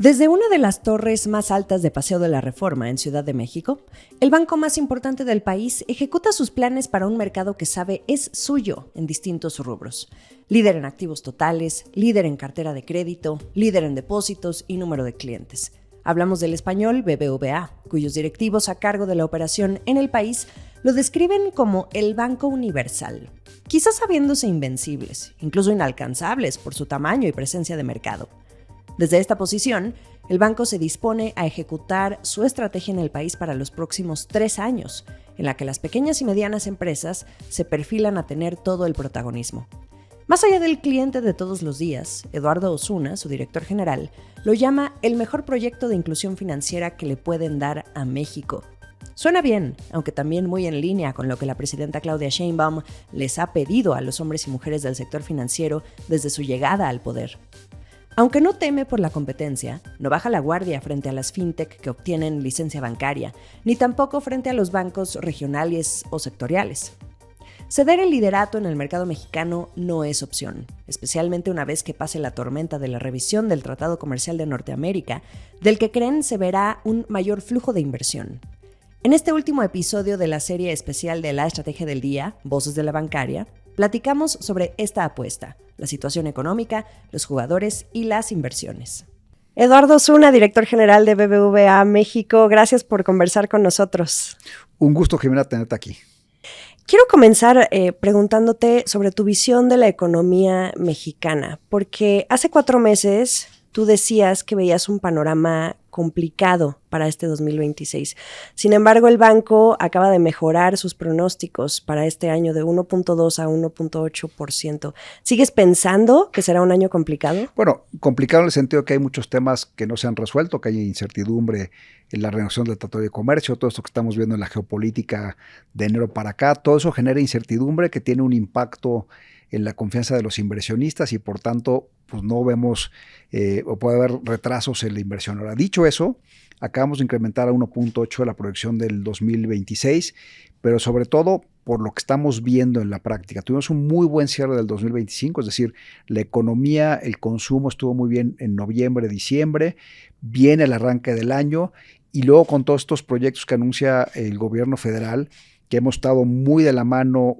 Desde una de las torres más altas de Paseo de la Reforma en Ciudad de México, el banco más importante del país ejecuta sus planes para un mercado que sabe es suyo en distintos rubros. Líder en activos totales, líder en cartera de crédito, líder en depósitos y número de clientes. Hablamos del español BBVA, cuyos directivos a cargo de la operación en el país lo describen como el Banco Universal, quizás sabiéndose invencibles, incluso inalcanzables por su tamaño y presencia de mercado. Desde esta posición, el banco se dispone a ejecutar su estrategia en el país para los próximos 3 años, en la que las pequeñas y medianas empresas se perfilan a tener todo el protagonismo. Más allá del cliente de todos los días, Eduardo Osuna, su director general, lo llama el mejor proyecto de inclusión financiera que le pueden dar a México. Suena bien, aunque también muy en línea con lo que la presidenta Claudia Sheinbaum les ha pedido a los hombres y mujeres del sector financiero desde su llegada al poder. Aunque no teme por la competencia, no baja la guardia frente a las fintech que obtienen licencia bancaria, ni tampoco frente a los bancos regionales o sectoriales. Ceder el liderato en el mercado mexicano no es opción, especialmente una vez que pase la tormenta de la revisión del Tratado Comercial de Norteamérica, del que creen se verá un mayor flujo de inversión. En este último episodio de la serie especial de la Estrategia del Día, Voces de la Bancaria, platicamos sobre esta apuesta, la situación económica, los jugadores y las inversiones. Eduardo Osuna, director general de BBVA México, gracias por conversar con nosotros. Un gusto, Jimena, tenerte aquí. Quiero comenzar preguntándote sobre tu visión de la economía mexicana, porque hace 4 meses tú decías que veías un panorama complicado para este 2026. Sin embargo, el banco acaba de mejorar sus pronósticos para este año de 1.2 a 1.8%. ¿Sigues pensando que será un año complicado? Bueno, complicado en el sentido que hay muchos temas que no se han resuelto, que hay incertidumbre en la renovación del Tratado de Comercio, todo esto que estamos viendo en la geopolítica de enero para acá, todo eso genera incertidumbre que tiene un impacto en la confianza de los inversionistas y por tanto pues no vemos o puede haber retrasos en la inversión. Ahora, dicho eso, acabamos de incrementar a 1.8 la proyección del 2026, pero sobre todo por lo que estamos viendo en la práctica. Tuvimos un muy buen cierre del 2025, es decir, la economía, el consumo estuvo muy bien en noviembre, diciembre, viene el arranque del año y luego con todos estos proyectos que anuncia el gobierno federal, que hemos estado muy de la mano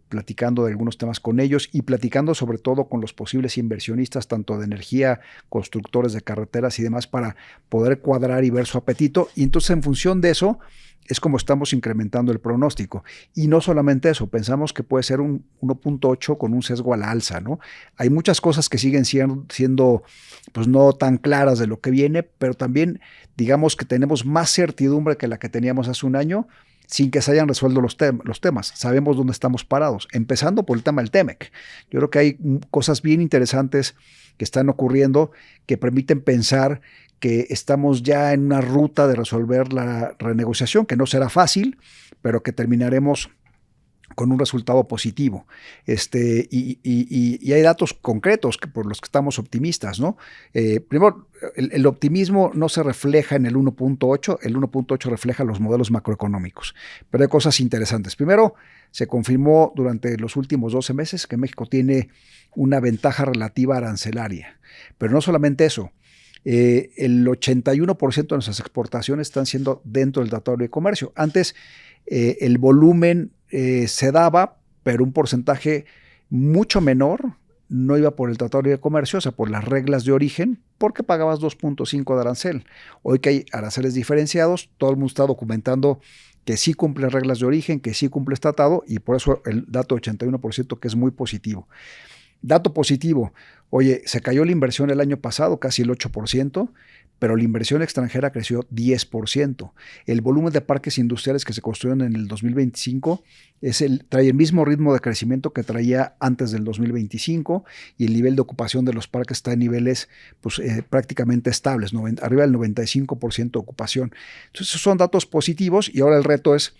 platicando de algunos temas con ellos y platicando sobre todo con los posibles inversionistas, tanto de energía, constructores de carreteras y demás, para poder cuadrar y ver su apetito. Y entonces en función de eso es como estamos incrementando el pronóstico. Y no solamente eso, pensamos que puede ser un 1.8 con un sesgo a la alza, ¿no? Hay muchas cosas que siguen siendo pues no tan claras de lo que viene, pero también digamos que tenemos más certidumbre que la que teníamos hace un año, sin que se hayan resuelto los temas. Sabemos dónde estamos parados, empezando por el tema del TEMEC. Yo creo que hay cosas bien interesantes que están ocurriendo que permiten pensar que estamos ya en una ruta de resolver la renegociación, que no será fácil, pero que terminaremos con un resultado positivo. Y hay datos concretos por los que estamos optimistas, ¿no? Primero, el optimismo no se refleja en el 1.8, el 1.8 refleja los modelos macroeconómicos, pero hay cosas interesantes. Primero, se confirmó durante los últimos 12 meses que México tiene una ventaja relativa arancelaria, pero no solamente eso. El 81% de nuestras exportaciones están siendo dentro del Tratado de Comercio. Antes, el volumen se daba, pero un porcentaje mucho menor no iba por el Tratado de Comercio, o sea, por las reglas de origen, porque pagabas 2.5 de arancel. Hoy que hay aranceles diferenciados, todo el mundo está documentando que sí cumple reglas de origen, que sí cumple tratado, y por eso el dato 81% que es muy positivo. Dato positivo, oye, se cayó la inversión el año pasado, casi el 8%, pero la inversión extranjera creció 10%. El volumen de parques industriales que se construyeron en el 2025 trae el mismo ritmo de crecimiento que traía antes del 2025 y el nivel de ocupación de los parques está en niveles pues, prácticamente estables, arriba del 95% de ocupación. Entonces, esos son datos positivos y ahora el reto es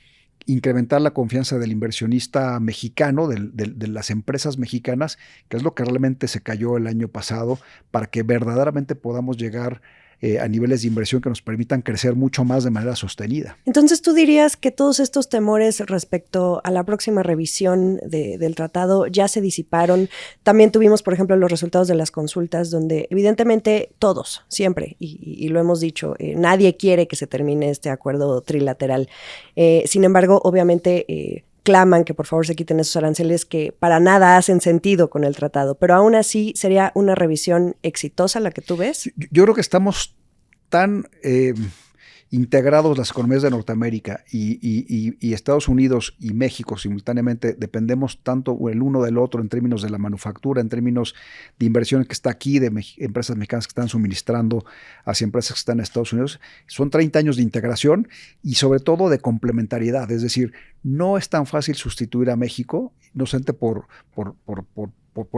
incrementar la confianza del inversionista mexicano, de las empresas mexicanas, que es lo que realmente se cayó el año pasado, para que verdaderamente podamos llegar a niveles de inversión que nos permitan crecer mucho más de manera sostenida. Entonces, ¿tú dirías que todos estos temores respecto a la próxima revisión del tratado ya se disiparon? También tuvimos, por ejemplo, los resultados de las consultas donde evidentemente todos, siempre, y lo hemos dicho, nadie quiere que se termine este acuerdo trilateral. Sin embargo, obviamente claman que por favor se quiten esos aranceles que para nada hacen sentido con el tratado, pero aún así sería una revisión exitosa la que tú ves. Yo creo que estamos tan integrados las economías de Norteamérica y Estados Unidos y México simultáneamente, dependemos tanto el uno del otro en términos de la manufactura, en términos de inversión que está aquí, de empresas mexicanas que están suministrando hacia empresas que están en Estados Unidos. Son 30 años de integración y sobre todo de complementariedad, es decir, no es tan fácil sustituir a México, no solamente por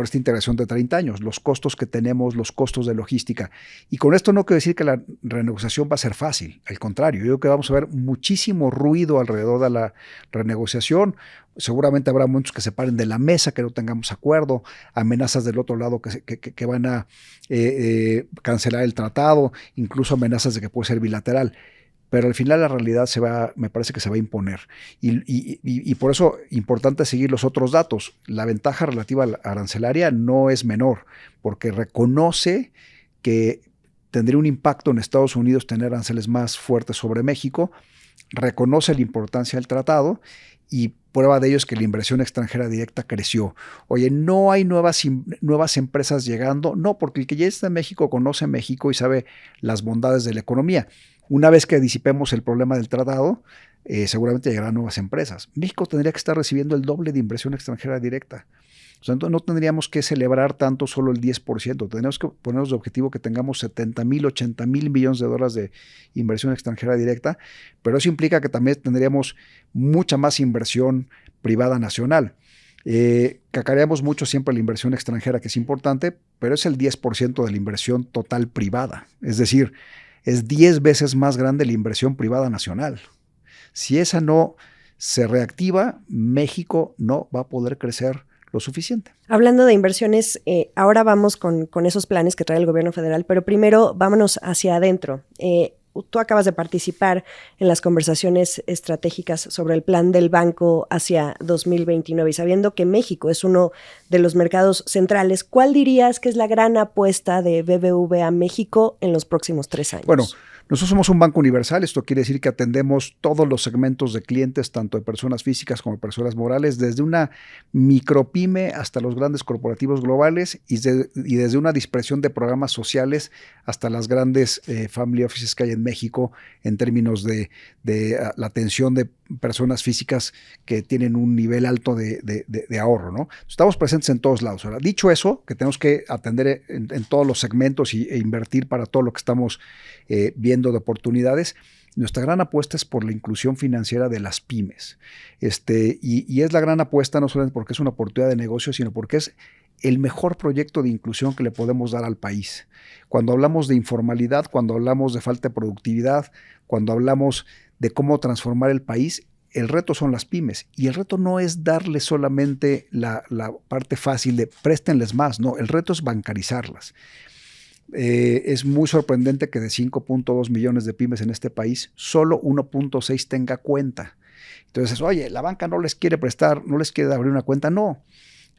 esta integración de 30 años, los costos que tenemos, los costos de logística. Y con esto no quiero decir que la renegociación va a ser fácil, al contrario, yo creo que vamos a ver muchísimo ruido alrededor de la renegociación. Seguramente habrá momentos que se paren de la mesa, que no tengamos acuerdo, amenazas del otro lado que van a cancelar el tratado, incluso amenazas de que puede ser bilateral. Pero al final la realidad me parece que se va a imponer. Y por eso es importante seguir los otros datos. La ventaja relativa arancelaria no es menor, porque reconoce que tendría un impacto en Estados Unidos tener aranceles más fuertes sobre México, reconoce la importancia del tratado y prueba de ello es que la inversión extranjera directa creció. Oye, no hay nuevas empresas llegando, no, porque el que ya está en México conoce México y sabe las bondades de la economía. Una vez que disipemos el problema del tratado, seguramente llegarán nuevas empresas. México tendría que estar recibiendo el doble de inversión extranjera directa. O sea, entonces no tendríamos que celebrar tanto solo el 10%. Tenemos que ponernos de objetivo que tengamos 70,000, 80,000 millones de dólares de inversión extranjera directa, pero eso implica que también tendríamos mucha más inversión privada nacional. Cacareamos mucho siempre la inversión extranjera, que es importante, pero es el 10% de la inversión total privada. Es decir, es 10 veces más grande la inversión privada nacional. Si esa no se reactiva, México no va a poder crecer lo suficiente. Hablando de inversiones, ahora vamos con esos planes que trae el gobierno federal, pero primero vámonos hacia adentro. Tú acabas de participar en las conversaciones estratégicas sobre el plan del banco hacia 2029 y sabiendo que México es uno de los mercados centrales, ¿cuál dirías que es la gran apuesta de BBVA México en los próximos 3 años? Bueno, nosotros somos un banco universal, esto quiere decir que atendemos todos los segmentos de clientes, tanto de personas físicas como de personas morales, desde una micropyme hasta los grandes corporativos globales y desde una dispersión de programas sociales hasta las grandes family offices que hay en México en términos de la atención de personas físicas que tienen un nivel alto de ahorro, ¿no? Estamos presentes en todos lados. Ahora, dicho eso, que tenemos que atender en todos los segmentos e invertir para todo lo que estamos viendo de oportunidades, nuestra gran apuesta es por la inclusión financiera de las pymes. Y es la gran apuesta no solamente porque es una oportunidad de negocio, sino porque es el mejor proyecto de inclusión que le podemos dar al país. Cuando hablamos de informalidad, cuando hablamos de falta de productividad, cuando hablamos de cómo transformar el país, el reto son las pymes. Y el reto no es darles solamente la parte fácil de préstenles más, no, el reto es bancarizarlas. Es muy sorprendente que de 5.2 millones de pymes en este país, solo 1.6 tenga cuenta. Entonces, oye, la banca no les quiere prestar, no les quiere abrir una cuenta. No,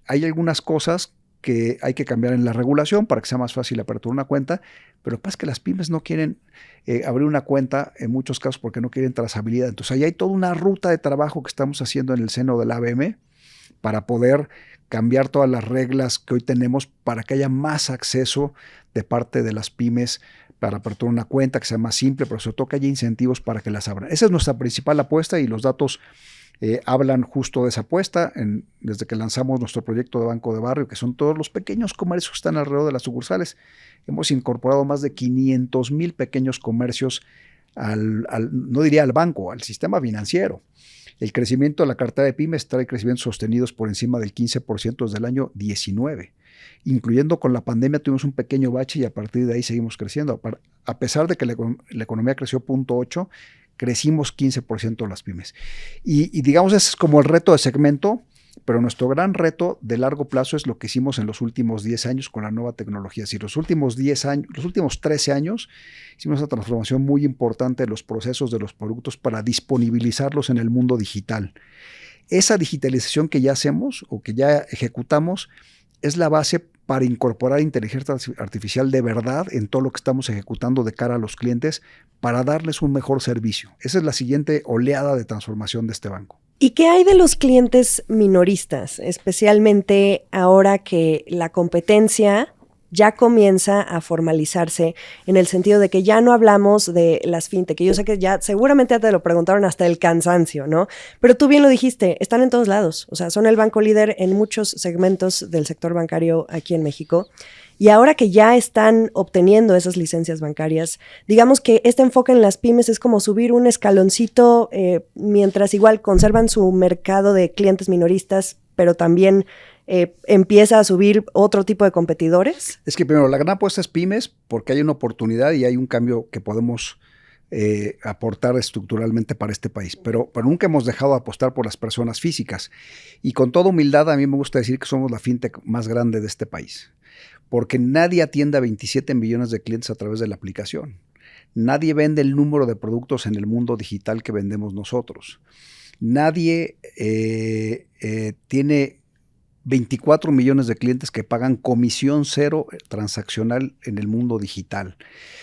hay algunas cosas que hay que cambiar en la regulación para que sea más fácil aperturar una cuenta, pero lo que pasa es que las pymes no quieren abrir una cuenta en muchos casos porque no quieren trazabilidad. Entonces, ahí hay toda una ruta de trabajo que estamos haciendo en el seno del ABM para poder cambiar todas las reglas que hoy tenemos para que haya más acceso de parte de las pymes para aperturar una cuenta, que sea más simple, pero sobre todo que haya incentivos para que las abran. Esa es nuestra principal apuesta y los datos hablan justo de esa apuesta. Desde que lanzamos nuestro proyecto de Banco de Barrio, que son todos los pequeños comercios que están alrededor de las sucursales, hemos incorporado más de 500,000 pequeños comercios no diría al banco, al sistema financiero. El crecimiento de la cartera de pymes trae crecimientos sostenidos por encima del 15% desde el año 19. Incluyendo con la pandemia tuvimos un pequeño bache y a partir de ahí seguimos creciendo. A pesar de que la economía creció 0.8, crecimos 15% las pymes. Y digamos, ese es como el reto de segmento, pero nuestro gran reto de largo plazo es lo que hicimos en los últimos 10 años con la nueva tecnología. Si los últimos 10 años, los últimos 13 años, hicimos una transformación muy importante de los procesos de los productos para disponibilizarlos en el mundo digital. Esa digitalización que ya hacemos o que ya ejecutamos es la base para incorporar inteligencia artificial de verdad en todo lo que estamos ejecutando de cara a los clientes para darles un mejor servicio. Esa es la siguiente oleada de transformación de este banco. ¿Y qué hay de los clientes minoristas, especialmente ahora que la competencia ya comienza a formalizarse en el sentido de que ya no hablamos de las fintech, que yo sé que ya seguramente ya te lo preguntaron hasta el cansancio, ¿no? Pero tú bien lo dijiste, están en todos lados, o sea, son el banco líder en muchos segmentos del sector bancario aquí en México. Y ahora que ya están obteniendo esas licencias bancarias, digamos que este enfoque en las pymes es como subir un escaloncito mientras igual conservan su mercado de clientes minoristas, pero también empieza a subir otro tipo de competidores. Es que primero, la gran apuesta es pymes porque hay una oportunidad y hay un cambio que podemos aportar estructuralmente para este país, pero nunca hemos dejado de apostar por las personas físicas. Y con toda humildad, a mí me gusta decir que somos la fintech más grande de este país, porque nadie atiende a 27 millones de clientes a través de la aplicación. Nadie vende el número de productos en el mundo digital que vendemos nosotros. Nadie tiene 24 millones de clientes que pagan comisión cero transaccional en el mundo digital.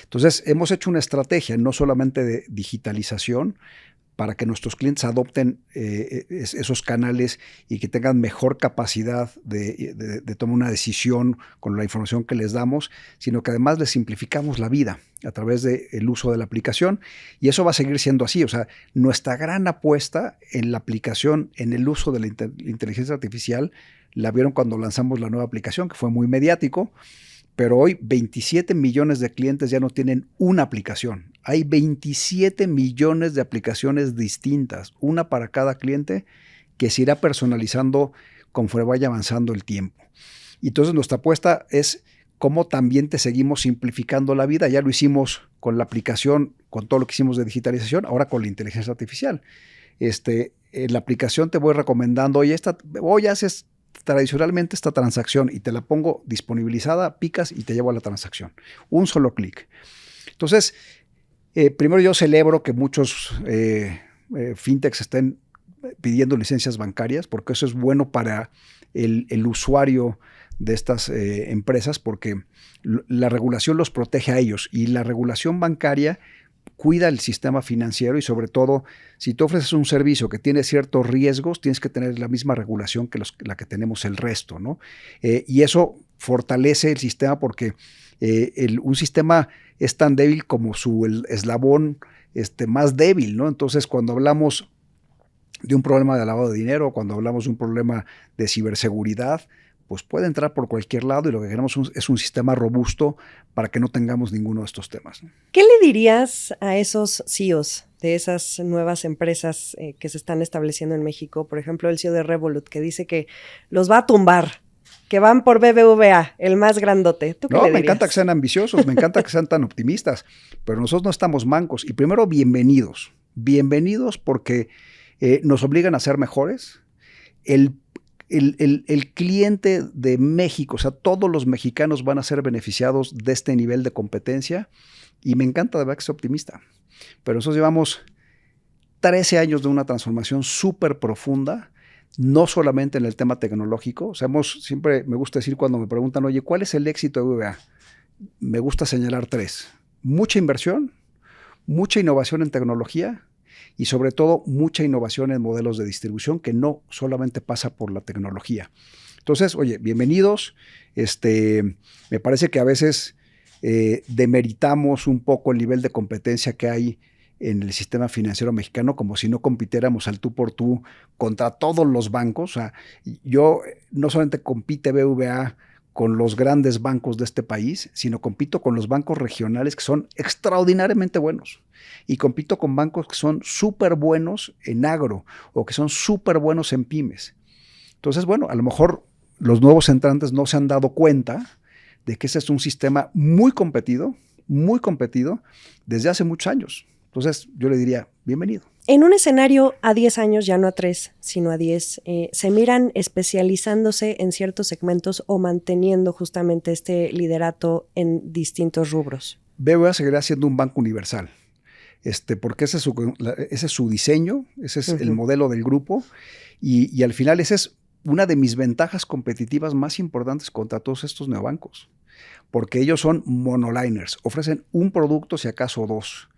Entonces, hemos hecho una estrategia no solamente de digitalización para que nuestros clientes adopten esos canales y que tengan mejor capacidad de tomar una decisión con la información que les damos, sino que además les simplificamos la vida a través del uso de la aplicación, y eso va a seguir siendo así. O sea, nuestra gran apuesta en la aplicación, en el uso de la inteligencia artificial, la vieron cuando lanzamos la nueva aplicación, que fue muy mediático, pero hoy 27 millones de clientes ya no tienen una aplicación. Hay 27 millones de aplicaciones distintas, una para cada cliente, que se irá personalizando conforme vaya avanzando el tiempo. Y entonces nuestra apuesta es cómo también te seguimos simplificando la vida. Ya lo hicimos con la aplicación, con todo lo que hicimos de digitalización, ahora con la inteligencia artificial. En la aplicación te voy recomendando, hoy haces tradicionalmente esta transacción y te la pongo disponibilizada, picas y te llevo a la transacción. Un solo clic. Entonces, primero yo celebro que muchos fintechs estén pidiendo licencias bancarias, porque eso es bueno para el usuario de estas empresas, porque la regulación los protege a ellos, y la regulación bancaria cuida el sistema financiero, y sobre todo, si tú ofreces un servicio que tiene ciertos riesgos, tienes que tener la misma regulación que la que tenemos el resto, ¿no? Y eso fortalece el sistema, porque un sistema es tan débil como su eslabón más débil, ¿no? Entonces, cuando hablamos de un problema de lavado de dinero, cuando hablamos de un problema de ciberseguridad, pues puede entrar por cualquier lado, y lo que queremos es un sistema robusto para que no tengamos ninguno de estos temas, ¿no? ¿Qué le dirías a esos CEOs de esas nuevas empresas que se están estableciendo en México? Por ejemplo, el CEO de Revolut, que dice que los va a tumbar, que van por BBVA, el más grandote. ¿Tú qué le dirías? Me encanta que sean ambiciosos, me encanta que sean tan optimistas, pero nosotros no estamos mancos. Y primero, bienvenidos porque nos obligan a ser mejores. El cliente de México, o sea, todos los mexicanos van a ser beneficiados de este nivel de competencia, y me encanta de verdad que sea optimista. Pero nosotros llevamos 13 años de una transformación súper profunda, no solamente en el tema tecnológico. O sea, siempre me gusta decir, cuando me preguntan, oye, ¿cuál es el éxito de BBVA? Me gusta señalar 3. Mucha inversión, mucha innovación en tecnología, y sobre todo mucha innovación en modelos de distribución, que no solamente pasa por la tecnología. Entonces, oye, bienvenidos. Me parece que a veces demeritamos un poco el nivel de competencia que hay en el sistema financiero mexicano, como si no compitiéramos al tú por tú contra todos los bancos. O sea, no solamente compite BBVA con los grandes bancos de este país, sino compito con los bancos regionales, que son extraordinariamente buenos, y compito con bancos que son súper buenos en agro, o que son súper buenos en pymes. Entonces, bueno, a lo mejor los nuevos entrantes no se han dado cuenta de que ese es un sistema muy competido desde hace muchos años. Entonces, yo le diría, bienvenido. En un escenario a 10 años, ya no a 3, sino a 10, ¿se miran especializándose en ciertos segmentos o manteniendo justamente este liderato en distintos rubros? BBVA seguirá siendo un banco universal, porque ese es su diseño, ese es el modelo del grupo, y al final esa es una de mis ventajas competitivas más importantes contra todos estos neobancos, porque ellos son monoliners, ofrecen un producto, si acaso dos.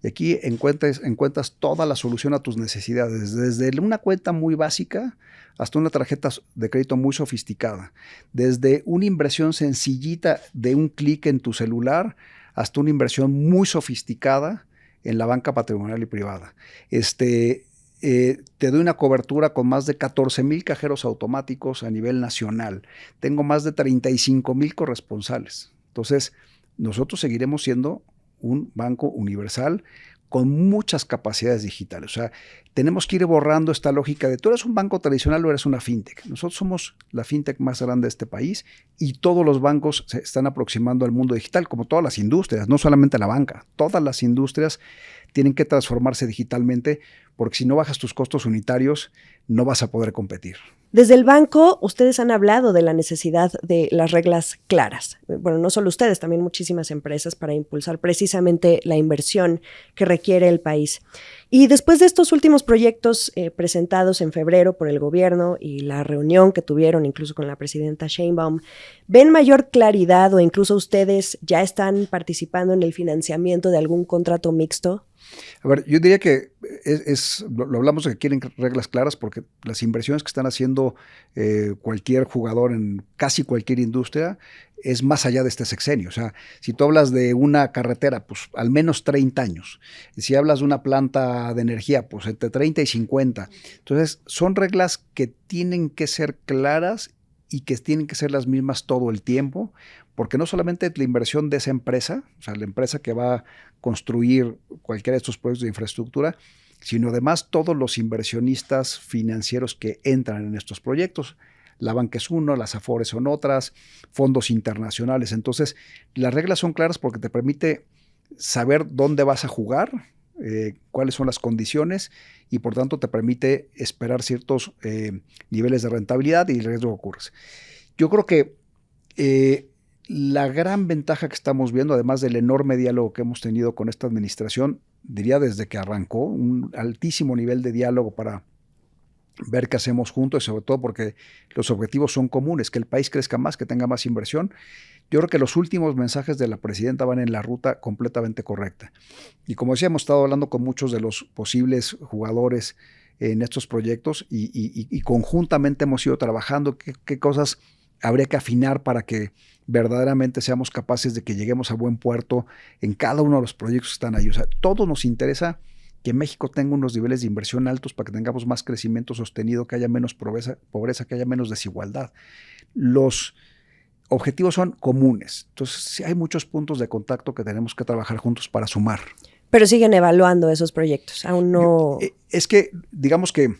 Y aquí encuentras toda la solución a tus necesidades, desde una cuenta muy básica hasta una tarjeta de crédito muy sofisticada, desde una inversión sencillita de un clic en tu celular hasta una inversión muy sofisticada en la banca patrimonial y privada. Te doy una cobertura con más de 14,000 cajeros automáticos a nivel nacional. Tengo más de 35,000 corresponsales. Entonces, nosotros seguiremos siendo un banco universal con muchas capacidades digitales. O sea, tenemos que ir borrando esta lógica de tú eres un banco tradicional o eres una fintech. Nosotros somos la fintech más grande de este país y todos los bancos se están aproximando al mundo digital, como todas las industrias, no solamente la banca. Todas las industrias tienen que transformarse digitalmente porque si no bajas tus costos unitarios, no vas a poder competir. Desde el banco, ustedes han hablado de la necesidad de las reglas claras. Bueno, no solo ustedes, también muchísimas empresas para impulsar precisamente la inversión que requiere el país. Y después de estos últimos proyectos presentados en febrero por el gobierno y la reunión que tuvieron incluso con la presidenta Sheinbaum, ¿ven mayor claridad o incluso ustedes ya están participando en el financiamiento de algún contrato mixto? A ver, yo diría que lo hablamos de que quieren reglas claras porque las inversiones que están haciendo cualquier jugador en casi cualquier industria es más allá de este sexenio. O sea, si tú hablas de una carretera, pues al menos 30 años. Si hablas de una planta de energía, pues entre 30 y 50. Entonces, son reglas que tienen que ser claras y que tienen que ser las mismas todo el tiempo, porque no solamente la inversión de esa empresa, o sea, la empresa que va a construir cualquiera de estos proyectos de infraestructura, sino además todos los inversionistas financieros que entran en estos proyectos. La banca es uno, las Afores son otras, fondos internacionales. Entonces, las reglas son claras porque te permite saber dónde vas a jugar, cuáles son las condiciones y por tanto te permite esperar ciertos niveles de rentabilidad y el riesgo que ocurre. Yo creo que la gran ventaja que estamos viendo, además del enorme diálogo que hemos tenido con esta administración, diría desde que arrancó, un altísimo nivel de diálogo para ver qué hacemos juntos y sobre todo porque los objetivos son comunes, que el país crezca más, que tenga más inversión. Yo creo que los últimos mensajes de la presidenta van en la ruta completamente correcta. Y como decía, hemos estado hablando con muchos de los posibles jugadores en estos proyectos y conjuntamente hemos ido trabajando qué cosas habría que afinar para que verdaderamente seamos capaces de que lleguemos a buen puerto en cada uno de los proyectos que están ahí. O sea, todo nos interesa que México tenga unos niveles de inversión altos para que tengamos más crecimiento sostenido, que haya menos pobreza, que haya menos desigualdad. Los objetivos son comunes. Entonces, sí hay muchos puntos de contacto que tenemos que trabajar juntos para sumar. Pero siguen evaluando esos proyectos, aún no... Es que, digamos que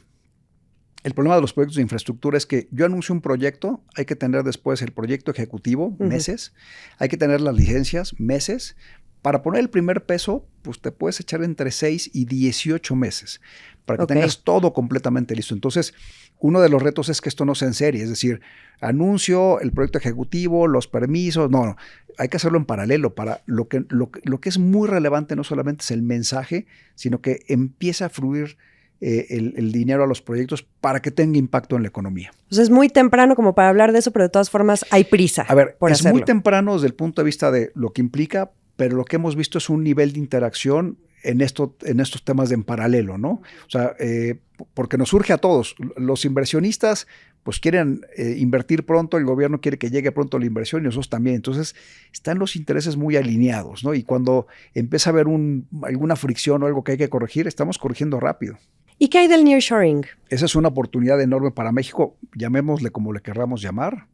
el problema de los proyectos de infraestructura es que yo anuncio un proyecto, hay que tener después el proyecto ejecutivo, meses, hay que tener las licencias, meses. Para poner el primer peso, pues te puedes echar entre 6 y 18 meses para que tengas todo completamente listo. Entonces, uno de los retos es que esto no sea en serie, es decir, anuncio el proyecto ejecutivo, los permisos, no, hay que hacerlo en paralelo. Para lo que es muy relevante no solamente es el mensaje, sino que empieza a fluir el dinero a los proyectos para que tenga impacto en la economía. Pues es muy temprano como para hablar de eso, pero de todas formas hay prisa. A ver, por es hacerlo. Muy temprano desde el punto de vista de lo que implica, pero lo que hemos visto es un nivel de interacción en estos temas de en paralelo, ¿no? O sea, porque nos surge a todos. Los inversionistas pues quieren invertir pronto, el gobierno quiere que llegue pronto la inversión y nosotros también. Entonces, están los intereses muy alineados, ¿no? Y cuando empieza a haber alguna fricción o algo que hay que corregir, estamos corrigiendo rápido. ¿Y qué hay del nearshoring? Esa es una oportunidad enorme para México, llamémosle como le querramos llamar,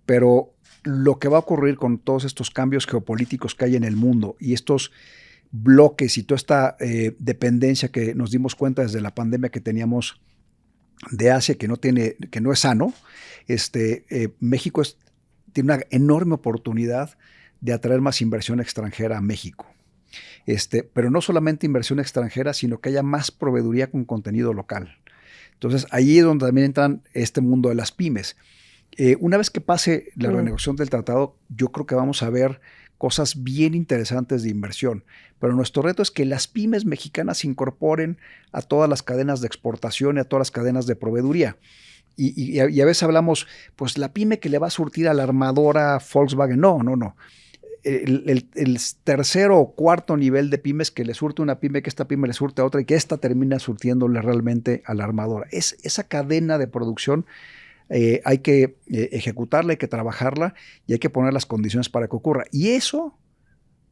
pero lo que va a ocurrir con todos estos cambios geopolíticos que hay en el mundo y estos bloques y toda esta dependencia que nos dimos cuenta desde la pandemia que teníamos de Asia, que no es sano, México tiene una enorme oportunidad de atraer más inversión extranjera a México. Pero no solamente inversión extranjera, sino que haya más proveeduría con contenido local. Entonces, ahí es donde también entran este mundo de las pymes. Una vez que pase la renegociación del tratado, yo creo que vamos a ver cosas bien interesantes de inversión. Pero nuestro reto es que las pymes mexicanas se incorporen a todas las cadenas de exportación y a todas las cadenas de proveeduría. Y a veces hablamos, pues la pyme que le va a surtir a la armadora Volkswagen. No. El tercero o cuarto nivel de pymes que le surte una pyme, que esta pyme le surte a otra y que esta termina surtiéndole realmente a la armadora. Esa cadena de producción hay que ejecutarla, hay que trabajarla y hay que poner las condiciones para que ocurra. Y eso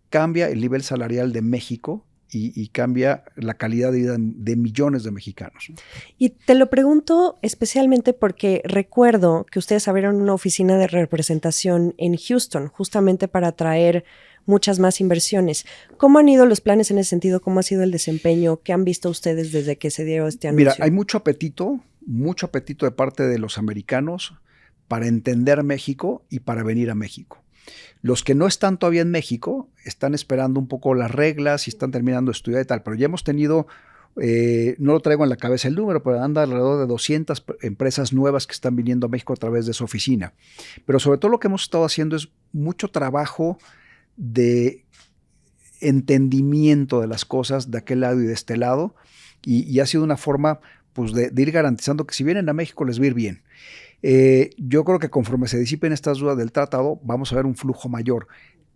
cambia el nivel salarial de México y cambia la calidad de vida de millones de mexicanos. Y te lo pregunto especialmente porque recuerdo que ustedes abrieron una oficina de representación en Houston, justamente para atraer muchas más inversiones. ¿Cómo han ido los planes en ese sentido? ¿Cómo ha sido el desempeño? ¿Qué han visto ustedes desde que se dio este anuncio? Mira, hay mucho apetito de parte de los americanos para entender México y para venir a México. Los que no están todavía en México están esperando un poco las reglas y están terminando de estudiar y tal, pero ya hemos tenido, no lo traigo en la cabeza el número, pero anda alrededor de 200 empresas nuevas que están viniendo a México a través de esa oficina. Pero sobre todo lo que hemos estado haciendo es mucho trabajo de entendimiento de las cosas de aquel lado y de este lado, y ha sido una forma pues, de ir garantizando que si vienen a México les va a ir bien. Yo creo que conforme se disipen estas dudas del tratado, vamos a ver un flujo mayor.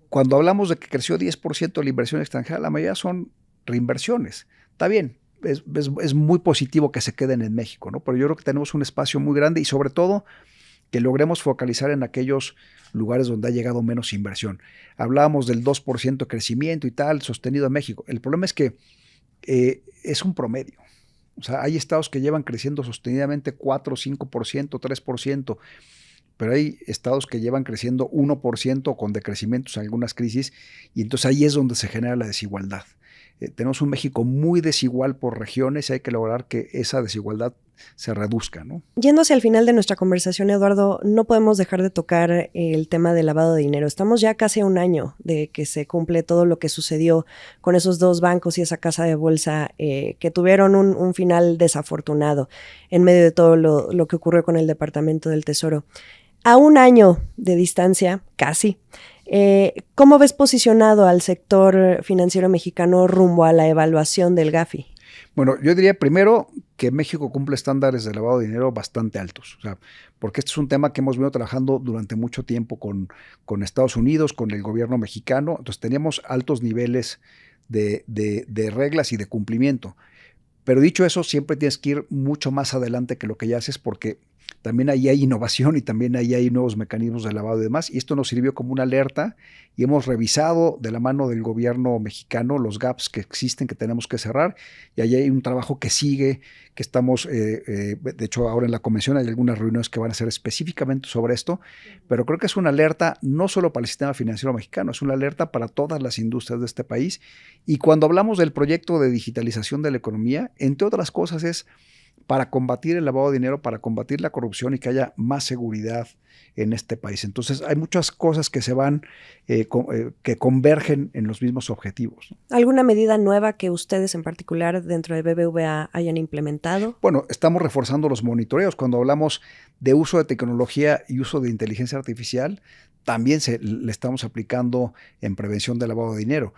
Cuando hablamos de que creció 10% la inversión extranjera, la mayoría son reinversiones. Está bien, es muy positivo que se queden en México, ¿no? Pero yo creo que tenemos un espacio muy grande y sobre todo que logremos focalizar en aquellos lugares donde ha llegado menos inversión. Hablábamos del 2% crecimiento y tal, sostenido en México. El problema es que es un promedio. O sea, hay estados que llevan creciendo sostenidamente 4, 5%, 3%, pero hay estados que llevan creciendo 1% con decrecimientos en algunas crisis, y entonces ahí es donde se genera la desigualdad. Tenemos un México muy desigual por regiones y hay que lograr que esa desigualdad se reduzca, ¿no? Yendo hacia el final de nuestra conversación, Eduardo, no podemos dejar de tocar el tema del lavado de dinero. Estamos ya casi a un año de que se cumple todo lo que sucedió con esos dos bancos y esa casa de bolsa que tuvieron un final desafortunado en medio de todo lo que ocurrió con el Departamento del Tesoro. A un año de distancia, casi, ¿cómo ves posicionado al sector financiero mexicano rumbo a la evaluación del Gafi? Bueno, yo diría primero que México cumple estándares de lavado de dinero bastante altos, o sea, porque este es un tema que hemos venido trabajando durante mucho tiempo con Estados Unidos, con el gobierno mexicano, entonces teníamos altos niveles de reglas y de cumplimiento. Pero dicho eso, siempre tienes que ir mucho más adelante que lo que ya haces porque también ahí hay innovación y también ahí hay nuevos mecanismos de lavado y demás. Y esto nos sirvió como una alerta y hemos revisado de la mano del gobierno mexicano los gaps que existen que tenemos que cerrar. Y ahí hay un trabajo que sigue, que estamos, de hecho ahora en la convención hay algunas reuniones que van a ser específicamente sobre esto, pero creo que es una alerta no solo para el sistema financiero mexicano, es una alerta para todas las industrias de este país. Y cuando hablamos del proyecto de digitalización de la economía, entre otras cosas es para combatir el lavado de dinero, para combatir la corrupción y que haya más seguridad en este país. Entonces hay muchas cosas que se van, que convergen en los mismos objetivos, ¿no? ¿Alguna medida nueva que ustedes en particular dentro de BBVA hayan implementado? Bueno, estamos reforzando los monitoreos. Cuando hablamos de uso de tecnología y uso de inteligencia artificial, también le estamos aplicando en prevención de lavado de dinero.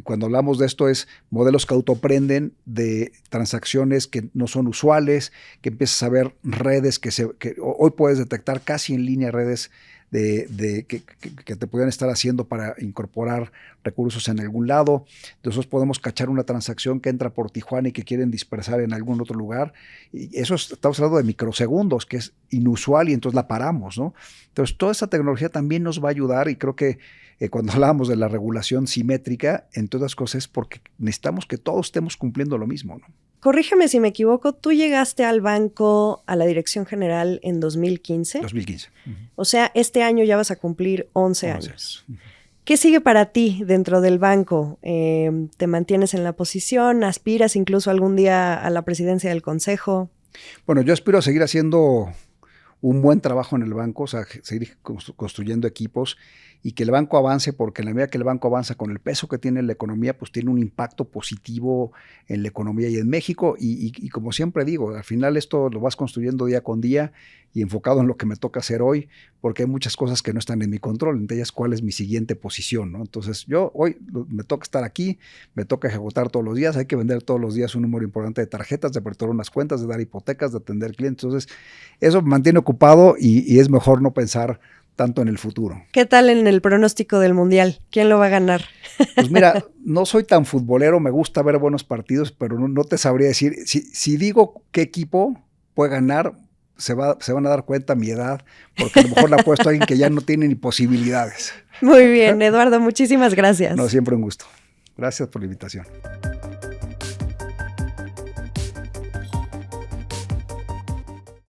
Cuando hablamos de esto es modelos que autoprenden de transacciones que no son usuales, que empiezas a ver redes que hoy puedes detectar casi en línea redes que te pueden estar haciendo para incorporar recursos en algún lado. Entonces podemos cachar una transacción que entra por Tijuana y que quieren dispersar en algún otro lugar. Y eso estamos hablando de microsegundos, que es inusual y entonces la paramos, ¿no? Entonces toda esa tecnología también nos va a ayudar y creo que cuando hablábamos de la regulación simétrica, en todas las cosas es porque necesitamos que todos estemos cumpliendo lo mismo, ¿no? Corrígeme si me equivoco, tú llegaste al banco, a la dirección general en 2015. 2015. O sea, este año ya vas a cumplir 11 años. ¿Qué sigue para ti dentro del banco? ¿Te mantienes en la posición? ¿Aspiras incluso algún día a la presidencia del consejo? Bueno, yo aspiro a seguir haciendo un buen trabajo en el banco, o sea, seguir construyendo equipos y que el banco avance, porque en la medida que el banco avanza con el peso que tiene en la economía, pues tiene un impacto positivo en la economía y en México. Y como siempre digo, al final esto lo vas construyendo día con día y enfocado en lo que me toca hacer hoy, porque hay muchas cosas que no están en mi control, entre ellas cuál es mi siguiente posición, ¿no? Entonces yo hoy me toca estar aquí, me toca ejecutar todos los días, hay que vender todos los días un número importante de tarjetas, de aperturar unas cuentas, de dar hipotecas, de atender clientes. Entonces eso me mantiene ocupado y es mejor no pensar tanto en el futuro. ¿Qué tal en el pronóstico del Mundial? ¿Quién lo va a ganar? Pues mira, no soy tan futbolero, me gusta ver buenos partidos, pero no te sabría decir. Si digo qué equipo puede ganar, se van a dar cuenta a mi edad, porque a lo mejor le apuesto a alguien que ya no tiene ni posibilidades. Muy bien, Eduardo, muchísimas gracias. No, siempre un gusto. Gracias por la invitación.